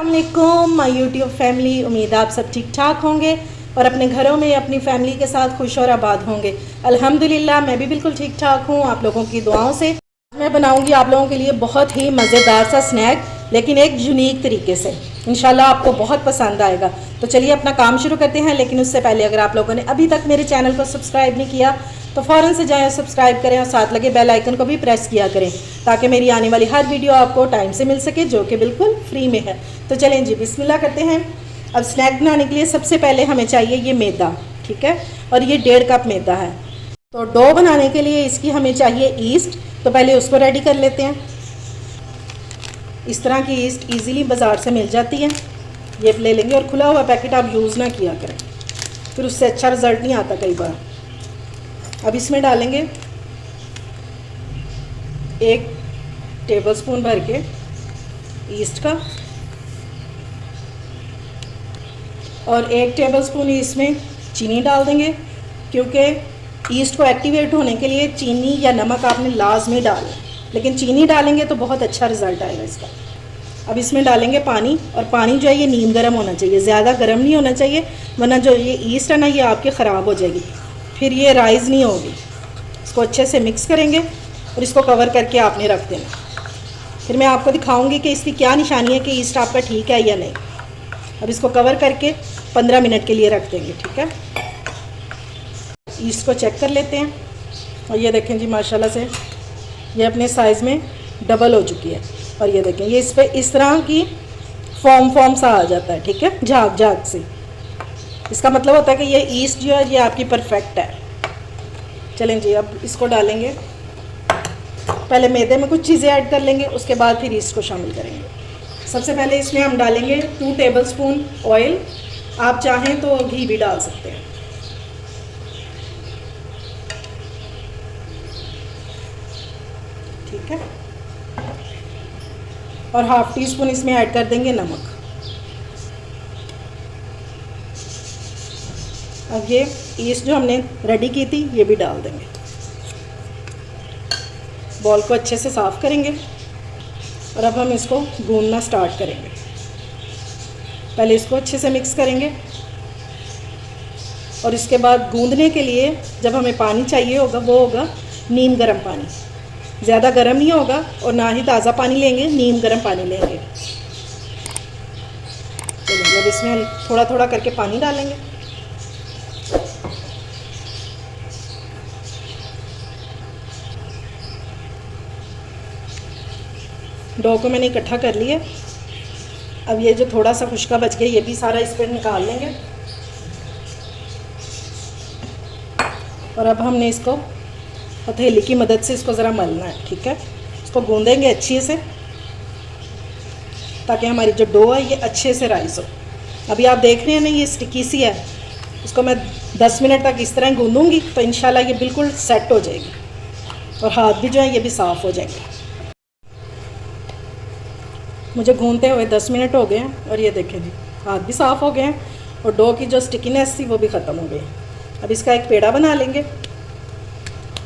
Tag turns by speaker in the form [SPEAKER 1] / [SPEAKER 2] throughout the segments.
[SPEAKER 1] अस्सलामुअलैकुम my YouTube family. उम्मीद आप सब ठीक ठाक होंगे और अपने घरों में अपनी फैमिली के साथ खुश और आबाद होंगे। अल्हम्दुलिल्लाह मैं भी बिल्कुल ठीक ठाक हूँ आप लोगों की दुआओं से। मैं बनाऊंगी आप लोगों के लिए बहुत ही मज़ेदार सा स्नैक, लेकिन एक यूनिक तरीके से। इंशाल्लाह आपको बहुत पसंद आएगा। तो चलिए अपना काम शुरू करते हैं, लेकिन उससे पहले अगर आप लोगों ने अभी तक मेरे चैनल को सब्सक्राइब नहीं किया तो फ़ौरन से जाएं और सब्सक्राइब करें और साथ लगे बेल आइकन को भी प्रेस किया करें ताकि मेरी आने वाली हर वीडियो आपको टाइम से मिल सके, जो कि बिल्कुल फ्री में है। तो चलें जी बिस्मिल्लाह करते हैं। अब स्नैक बनाने के लिए सबसे पहले हमें चाहिए ये मैदा, ठीक है, और ये 1.5 कप मैदा है। तो डो बनाने के लिए इसकी हमें चाहिए ईस्ट, तो पहले उसको रेडी कर लेते हैं। इस तरह की ईस्ट इजीली बाज़ार से मिल जाती है, ये ले लेंगे। और खुला हुआ पैकेट आप यूज़ ना किया करें, फिर उससे अच्छा रिज़ल्ट नहीं आता कई बार। अब इसमें डालेंगे 1 टेबलस्पून भर के ईस्ट का और 1 टेबलस्पून इसमें चीनी डाल देंगे, क्योंकि ईस्ट को एक्टिवेट होने के लिए चीनी या नमक आपने लाजमी डालना है, लेकिन चीनी डालेंगे तो बहुत अच्छा रिज़ल्ट आएगा इसका। अब इसमें डालेंगे पानी, और पानी जो है ये नीम गर्म होना चाहिए, ज़्यादा गर्म नहीं होना चाहिए, वरना जो ये ईस्ट है ना ये आपकी ख़राब हो जाएगी, फिर ये राइज़ नहीं होगी। इसको अच्छे से मिक्स करेंगे और इसको कवर करके आपने रख देना। फिर मैं आपको दिखाऊंगी कि इसकी क्या निशानी है कि ईस्ट आपका ठीक है या नहीं। अब इसको कवर करके 15 मिनट के लिए रख देंगे, ठीक है। ईस्ट को चेक कर लेते हैं और ये देखें जी माशाल्लाह से ये अपने साइज़ में डबल हो चुकी है। और ये देखें ये इस पर इस तरह की फॉर्म सा आ जाता है, ठीक है, झाग झाग से। इसका मतलब होता है कि ये ईस्ट जो है ये आपकी परफेक्ट है। चलें जी अब इसको डालेंगे। पहले मैदे में कुछ चीज़ें ऐड कर लेंगे, उसके बाद फिर ईस्ट को शामिल करेंगे। सबसे पहले इसमें हम डालेंगे 2 टेबलस्पून ऑयल, आप चाहें तो घी भी डाल सकते हैं। ठीक है, और ½ टीस्पून इसमें ऐड कर देंगे नमक। अब ये ईस्ट जो हमने रेडी की थी ये भी डाल देंगे। बॉल को अच्छे से साफ़ करेंगे और अब हम इसको गूंदना स्टार्ट करेंगे। पहले इसको अच्छे से मिक्स करेंगे और इसके बाद गूंदने के लिए जब हमें पानी चाहिए होगा वो होगा नीम गर्म पानी। ज़्यादा गर्म नहीं होगा और ना ही ताज़ा पानी लेंगे, नीम गर्म पानी लेंगे। चलिए अब इसमें थोड़ा थोड़ा करके पानी डालेंगे। डो को मैंने इकट्ठा कर लिया। अब ये जो थोड़ा सा खुश्का बच गया ये भी सारा इस पर निकाल लेंगे। और अब हमने इसको हथेली की मदद से इसको ज़रा मलना है, ठीक है। इसको गूंदेंगे अच्छे से ताकि हमारी जो डो है ये अच्छे से राइज़ हो। अभी आप देख रहे हैं ना ये स्टिकी सी है, इसको मैं 10 मिनट तक इस तरह गूंदूंगी तो इंशाल्लाह ये बिल्कुल सेट हो जाएगी और हाथ भी जो है ये भी साफ़ हो जाएंगे। मुझे गूंदते हुए 10 मिनट हो गए हैं और ये देखें जी हाथ भी साफ़ हो गए हैं और डो की जो स्टिकीनेस थी वो भी ख़त्म हो गई। अब इसका एक पेड़ा बना लेंगे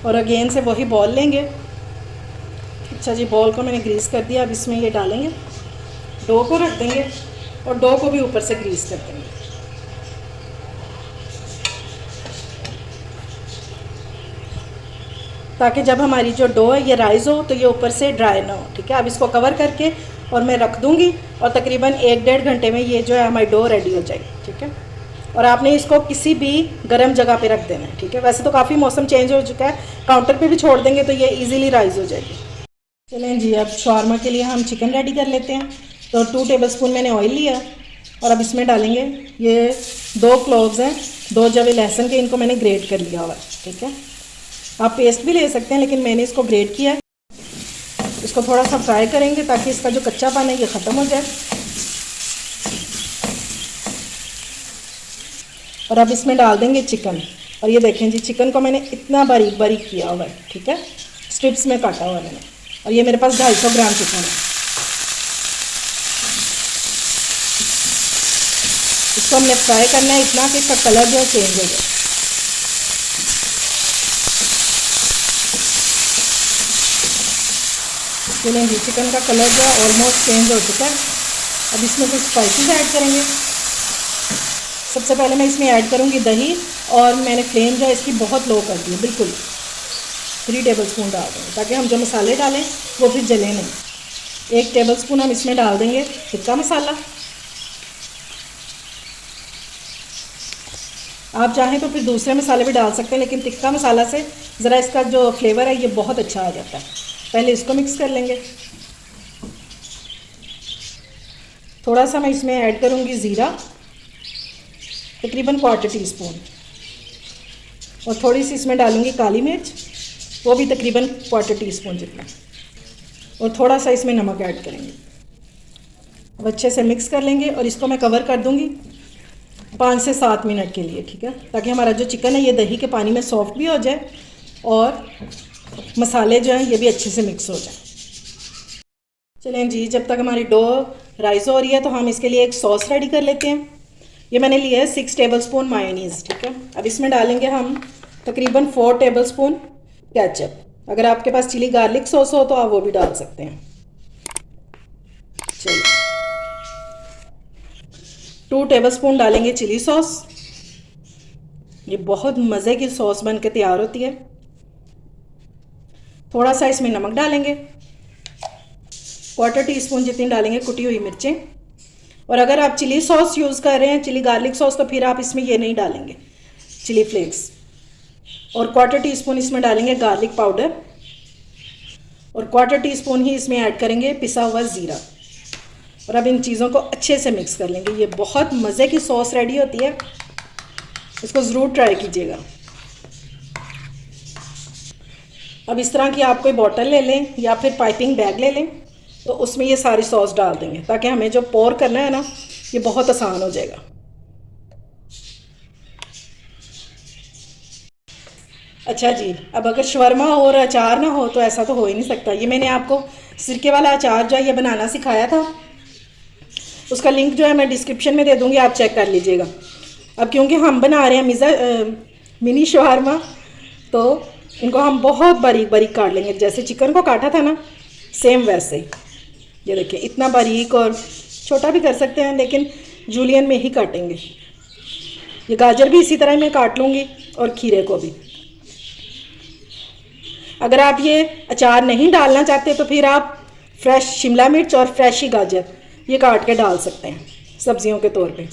[SPEAKER 1] और अगेन से वही बॉल लेंगे। अच्छा जी बॉल को मैंने ग्रीस कर दिया। अब इसमें ये डालेंगे, डो को रख देंगे और डो को भी ऊपर से ग्रीस कर देंगे। ताकि जब हमारी जो डो है ये राइज़ हो तो ये ऊपर से ड्राई ना हो, ठीक है। अब इसको कवर करके और मैं रख दूँगी और तकरीबन 1-1.5 घंटे में ये जो है हमारी डो रेडी हो जाएगी, ठीक है। और आपने इसको किसी भी गर्म जगह पे रख देना है, ठीक है। वैसे तो काफ़ी मौसम चेंज हो चुका है, काउंटर पे भी छोड़ देंगे तो ये इजीली राइज़ हो जाएगी। चलें जी अब शॉर्मा के लिए हम चिकन रेडी कर लेते हैं। तो 2 टेबलस्पून मैंने ऑयल लिया और अब इसमें डालेंगे ये 2 क्लोव्स हैं, 2 जवे लहसुन के, इनको मैंने ग्रेट कर लिया हुआ है, ठीक है। आप पेस्ट भी ले सकते हैं लेकिन मैंने इसको ग्रेट किया है। इसको थोड़ा सा फ्राई करेंगे ताकि इसका जो कच्चापन है ये ख़त्म हो जाए। और अब इसमें डाल देंगे चिकन। और ये देखें जी चिकन को मैंने इतना बारीक बारीक किया हुआ है, ठीक है, स्ट्रिप्स में काटा हुआ है मैंने। और ये मेरे पास 250 ग्राम चिकन है। इसको हमने फ्राई करना है इतना कि इसका कलर जो है चेंज हो जाए। चलें जी चिकन का कलर जो है ऑलमोस्ट चेंज हो चुका है। अब इसमें कुछ स्पाइसेस ऐड करेंगे। सबसे पहले मैं इसमें ऐड करूँगी दही, और मैंने फ्लेम जो है इसकी बहुत लो कर दी है, बिल्कुल 3 टेबलस्पून डाल देंगे ताकि हम जो मसाले डालें वो फिर जले नहीं। 1 टेबलस्पून हम इसमें डाल देंगे टिक्का मसाला। आप चाहें तो फिर दूसरे मसाले भी डाल सकते हैं, लेकिन टिक्का मसाला से ज़रा इसका जो फ्लेवर है ये बहुत अच्छा आ जाता है। पहले इसको मिक्स कर लेंगे। थोड़ा सा मैं इसमें ऐड करूँगी ज़ीरा, तकरीबन 1/4 टीस्पून, और थोड़ी सी इसमें डालूँगी काली मिर्च, वो भी तकरीबन 1/4 टीस्पून जितना, और थोड़ा सा इसमें नमक ऐड करेंगे। अब अच्छे से मिक्स कर लेंगे और इसको मैं कवर कर दूँगी 5 से 7 मिनट के लिए, ठीक है, ताकि हमारा जो चिकन है ये दही के पानी में सॉफ्ट भी हो जाए और मसाले जो हैं ये भी अच्छे से मिक्स हो जाए। चलें जी, जब तक हमारी डो राइस हो रही है तो हम इसके लिए एक सॉस रेडी कर लेते हैं। ये मैंने लिया है 6 टेबलस्पून मायोनीज़, ठीक है। अब इसमें डालेंगे हम तकरीबन 4 टेबलस्पून केचप। अगर आपके पास चिली गार्लिक सॉस हो तो आप वो भी डाल सकते हैं। चलिए, 2 टेबलस्पून डालेंगे चिली सॉस। ये बहुत मज़े की सॉस बन के तैयार होती है। थोड़ा सा इसमें नमक डालेंगे, 1/4 टीस्पून जितनी डालेंगे कुटी हुई मिर्चें। और अगर आप चिली सॉस यूज़ कर रहे हैं, चिली गार्लिक सॉस, तो फिर आप इसमें ये नहीं डालेंगे, चिली फ्लेक्स। और 1/4 टीस्पून इसमें डालेंगे गार्लिक पाउडर, और 1/4 टीस्पून ही इसमें ऐड करेंगे पिसा हुआ ज़ीरा। और अब इन चीज़ों को अच्छे से मिक्स कर लेंगे। ये बहुत मज़े की सॉस रेडी होती है, इसको ज़रूर ट्राई कीजिएगा। अब इस तरह की आप कोई बॉटल ले लें या फिर पाइपिंग बैग ले लें, तो उसमें ये सारी सॉस डाल देंगे ताकि हमें जो पोर करना है ना ये बहुत आसान हो जाएगा। अच्छा जी, अब अगर शवरमा और अचार ना हो तो ऐसा तो हो ही नहीं सकता। ये मैंने आपको सिरके वाला अचार जो है ये बनाना सिखाया था, उसका लिंक जो है मैं डिस्क्रिप्शन में दे दूँगी, आप चेक कर लीजिएगा। अब क्योंकि हम बना रहे हैं मिनी शवरमा, तो इनको हम बहुत बारीक बारीक काट लेंगे। जैसे चिकन को काटा था ना, सेम वैसे ही। ये देखिए, इतना बारीक, और छोटा भी कर सकते हैं लेकिन जूलियन में ही काटेंगे। ये गाजर भी इसी तरह मैं काट लूँगी, और खीरे को भी। अगर आप ये अचार नहीं डालना चाहते तो फिर आप फ्रेश शिमला मिर्च और फ्रेश ही गाजर ये काट के डाल सकते हैं सब्जियों के तौर पे,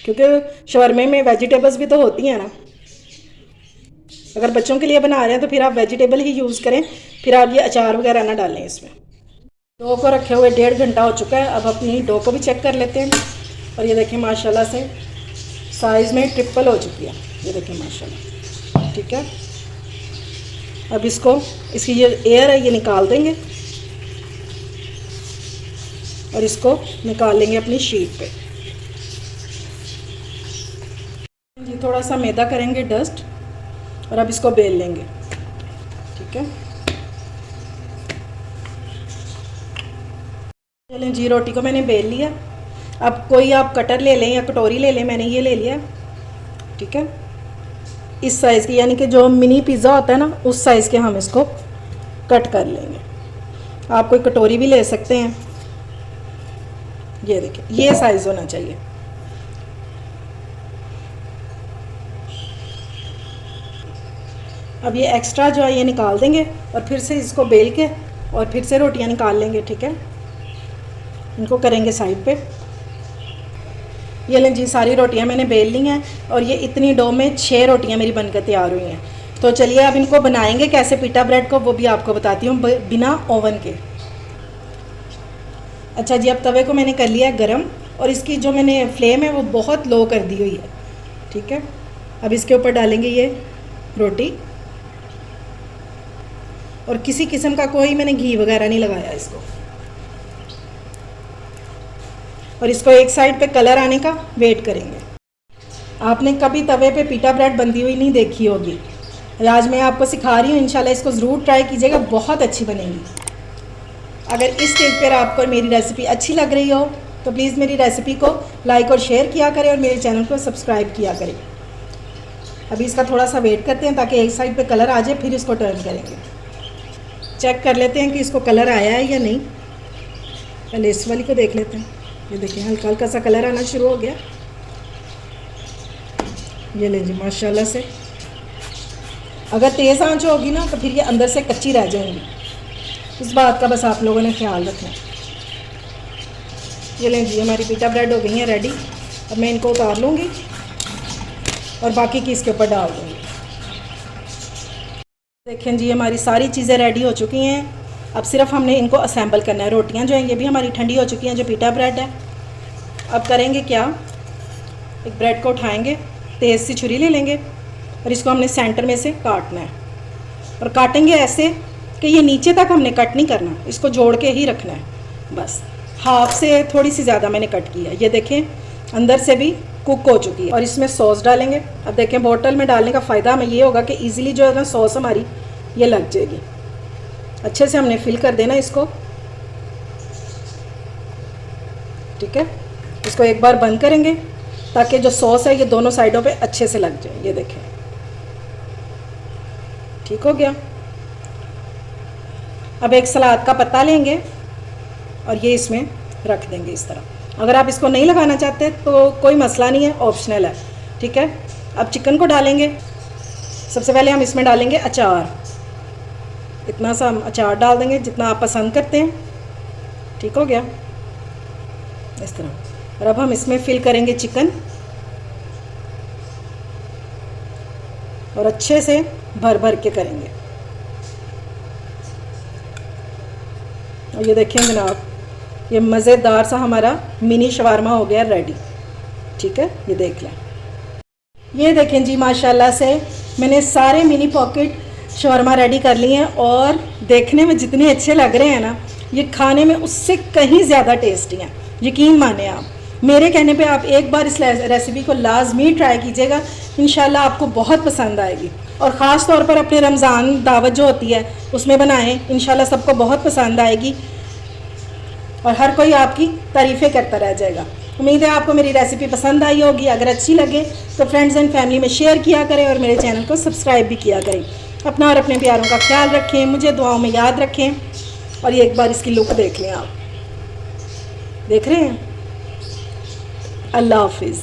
[SPEAKER 1] क्योंकि शवरमे में वेजिटेबल्स भी तो होती हैं ना। अगर बच्चों के लिए बना रहे हैं तो फिर आप वेजिटेबल ही यूज़ करें, फिर आप ये अचार वगैरह ना डालें इसमें। डो को रखे हुए 1.5 घंटा हो चुका है। अब अपनी डो को भी चेक कर लेते हैं, और ये देखिए माशाल्लाह से साइज़ में ट्रिपल हो चुकी है। ये देखिए माशाल्लाह, ठीक है। अब इसको, इसकी ये एयर है ये निकाल देंगे, और इसको निकाल लेंगे अपनी शीट पे। जी, थोड़ा सा मैदा करेंगे डस्ट, और अब इसको बेल लेंगे, ठीक है। चलें जी, रोटी को मैंने बेल लिया। अब कोई आप कटर ले लें या कटोरी ले लें, मैंने ये ले लिया, ठीक है। इस साइज़ की, यानी कि जो मिनी पिज़्ज़ा होता है ना, उस साइज़ के हम इसको कट कर लेंगे। आप कोई कटोरी भी ले सकते हैं। ये देखिए, ये साइज़ होना चाहिए। अब ये एक्स्ट्रा जो है ये निकाल देंगे, और फिर से इसको बेल के और फिर से रोटियां निकाल लेंगे, ठीक है। इनको करेंगे साइड पे। ये लें जी, सारी रोटियां मैंने बेल ली हैं, और ये इतनी डो में 6 रोटियां मेरी बनकर तैयार हुई हैं। तो चलिए अब इनको बनाएंगे कैसे पिटा ब्रेड को, वो भी आपको बताती हूँ बिना ओवन के। अच्छा जी, अब तवे को मैंने कर लिया है गरम, और इसकी जो मैंने फ्लेम है वो बहुत लो कर दी हुई है, ठीक है। अब इसके ऊपर डालेंगे ये रोटी, और किसी किस्म का कोई मैंने घी वगैरह नहीं लगाया इसको। और इसको एक साइड पे कलर आने का वेट करेंगे। आपने कभी तवे पे पिटा ब्रेड बनती हुई नहीं देखी होगी, आज मैं आपको सिखा रही हूँ। इंशाल्लाह इसको ज़रूर ट्राई कीजिएगा, बहुत अच्छी बनेगी। अगर इस स्टेज पर आपको मेरी रेसिपी अच्छी लग रही हो तो प्लीज़ मेरी रेसिपी को लाइक और शेयर किया करें, और मेरे चैनल को सब्सक्राइब किया करें। अभी इसका थोड़ा सा वेट करते हैं ताकि एक साइड पे कलर आ जाए, फिर इसको टर्न करेंगे। चेक कर लेते हैं कि इसको कलर आया है या नहीं। पहले इस वाली को देख लेते हैं। ये देखिए हल्का हल्का सा कलर आना शुरू हो गया। ये ले जी माशाल्लाह से। अगर तेज़ आंच होगी ना तो फिर ये अंदर से कच्ची रह जाएंगी, इस बात का बस आप लोगों ने ख्याल रखना। ये लें जी हमारी पिटा ब्रेड हो गई है रेडी। अब मैं इनको उतार लूँगी और बाकी की इसके ऊपर डाल दूँगी। देखें जी हमारी सारी चीज़ें रेडी हो चुकी हैं। अब सिर्फ हमने इनको असेंबल करना है। रोटियां जो हैं ये भी हमारी ठंडी हो चुकी हैं, जो पिटा ब्रेड है। अब करेंगे क्या, एक ब्रेड को उठाएंगे, तेज़ सी छुरी ले लेंगे और इसको हमने सेंटर में से काटना है। और काटेंगे ऐसे कि ये नीचे तक हमने कट नहीं करना, इसको जोड़ के ही रखना है। बस हाफ से थोड़ी सी ज़्यादा मैंने कट किया। ये देखें अंदर से भी कुक हो चुकी है। और इसमें सॉस डालेंगे। अब देखें बोतल में डालने का फ़ायदा हमें ये होगा कि ईज़िली जो है ना सॉस हमारी ये लग जाएगी। अच्छे से हमने फिल कर देना इसको, ठीक है। इसको एक बार बंद करेंगे ताकि जो सॉस है ये दोनों साइडों पे अच्छे से लग जाए। ये देखें ठीक हो गया। अब एक सलाद का पत्ता लेंगे और ये इसमें रख देंगे इस तरह। अगर आप इसको नहीं लगाना चाहते तो कोई मसला नहीं है, ऑप्शनल है, ठीक है। अब चिकन को डालेंगे। सबसे पहले हम इसमें डालेंगे अचार। इतना सा हम अचार डाल देंगे जितना आप पसंद करते हैं, ठीक हो गया इस तरह। और अब हम इसमें फिल करेंगे चिकन और अच्छे से भर भर के करेंगे। और ये देखें जनाब, ये मज़ेदार सा हमारा मिनी शवारमा हो गया रेडी, ठीक है। ये देख लें। ये देखें जी माशाल्लाह से मैंने सारे मिनी पॉकेट शवारमा रेडी कर लिए हैं और देखने में जितने अच्छे लग रहे हैं ना, ये खाने में उससे कहीं ज़्यादा टेस्टी हैं। यकीन माने आप, मेरे कहने पे आप एक बार इस रेसिपी को लाजमी ट्राई कीजिएगा, इंशाल्लाह आपको बहुत पसंद आएगी। और ख़ास तौर पर अपने रमज़ान दावत जो होती है उसमें बनाएं, इंशाल्लाह सबको बहुत पसंद आएगी और हर कोई आपकी तारीफ़ें करता रह जाएगा। उम्मीद है आपको मेरी रेसिपी पसंद आई होगी। अगर अच्छी लगे तो फ्रेंड्स एंड फैमिली में शेयर किया करें और मेरे चैनल को सब्सक्राइब भी किया करें। अपना और अपने प्यारों का ख्याल रखें, मुझे दुआओं में याद रखें। और ये एक बार इसकी लुक देख लें, आप देख रहे हैं। अल्लाह हाफिज़।